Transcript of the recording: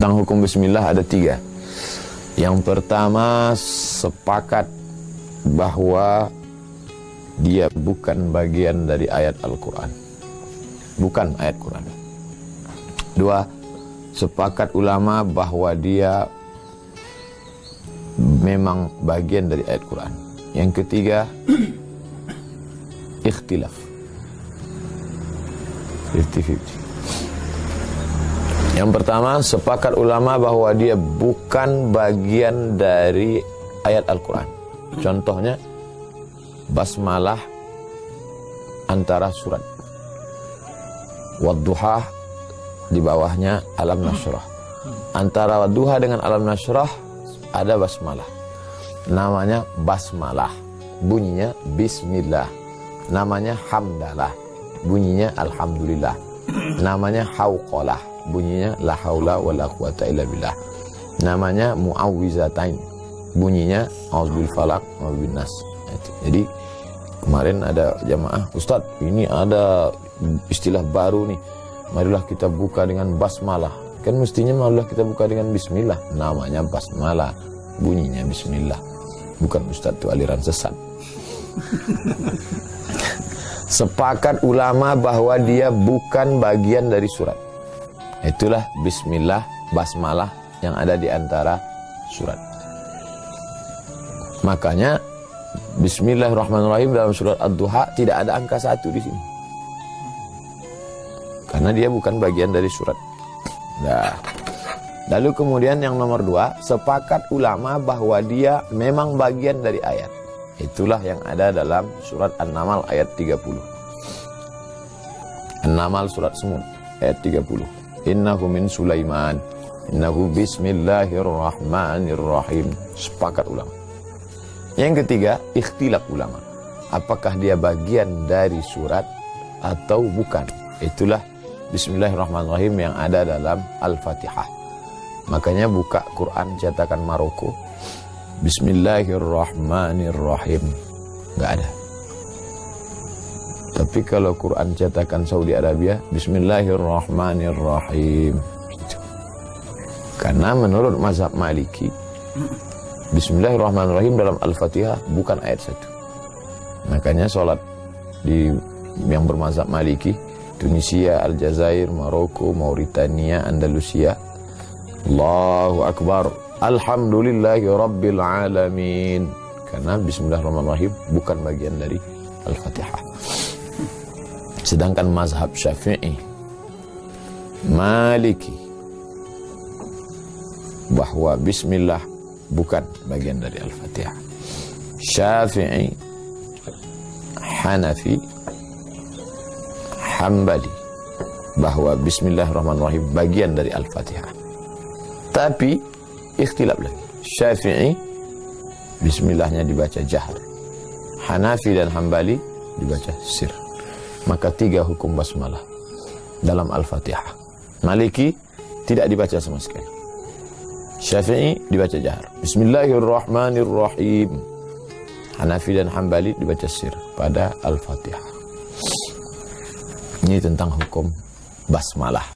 Tentang hukum bismillah ada 3. Yang pertama, sepakat bahwa dia bukan bagian dari ayat Al-Quran, bukan ayat Quran. 2, sepakat ulama bahwa dia memang bagian dari ayat Quran. Yang ketiga, ikhtilaf, 50-50. Yang pertama, sepakat ulama bahwa dia bukan bagian dari ayat Al-Quran. Contohnya, basmalah antara surat. Wadduha di bawahnya alam nashrah. Antara wadduha dengan alam nashrah ada basmalah. Namanya basmalah. Bunyinya bismillah. Namanya hamdalah. Bunyinya alhamdulillah. Namanya hauqalah. Bunyinya la haula wa la quwata illa billah. Namanya muawwizatain. Bunyinya auzubil falaq wa bin nas. Jadi kemarin ada jamaah, Ustadz ini ada istilah baru nih, marilah kita buka dengan basmalah. Kan mestinya marilah kita buka dengan bismillah. Namanya basmalah, bunyinya bismillah. Bukan Ustadz itu aliran sesat. Sepakat ulama bahwa dia bukan bagian dari surat. Itulah bismillah, basmalah yang ada di antara surat. Makanya bismillahirrahmanirrahim dalam surat Ad-Duha tidak ada angka 1 di sini. Karena dia bukan bagian dari surat. Nah, lalu kemudian yang nomor 2, sepakat ulama bahwa dia memang bagian dari ayat. Itulah yang ada dalam surat An-Naml ayat 30. An-Naml surat Semut ayat 30. Innahu min Sulaiman, innahu bismillahirrahmanirrahim. Sepakat ulama. Yang ketiga, ikhtilaf ulama. Apakah dia bagian dari surat atau bukan? Itulah bismillahirrahmanirrahim yang ada dalam Al-Fatihah. Makanya buka Quran cetakan Maroko, bismillahirrahmanirrahim, nggak ada. Tapi kalau Quran cetakan Saudi Arabia, bismillahirrahmanirrahim. Karena menurut mazhab Maliki, bismillahirrahmanirrahim dalam Al-Fatihah bukan ayat 1. Makanya sholat di yang bermazhab Maliki, Tunisia, Aljazair, Maroko, Mauritania, Andalusia, Allahu Akbar, alhamdulillahi rabbil alamin. Karena bismillahirrahmanirrahim bukan bagian dari Al-Fatihah. Sedangkan mazhab Syafi'i, Maliki, bahwa bismillah bukan bagian dari Al-Fatihah. Syafi'i, Hanafi, Hambali, bahwa bismillahirrahmanirrahim bagian dari Al-Fatihah. Tapi ikhtilaf lagi. Syafi'i bismillahnya dibaca jahar. Hanafi dan Hambali dibaca sir. Maka 3 hukum basmalah dalam Al-Fatihah. Maliki tidak dibaca sama sekali. Syafi'i dibaca jahar. Bismillahirrahmanirrahim. Hanafi dan Hambali dibaca sir pada Al-Fatihah. Ini tentang hukum basmalah.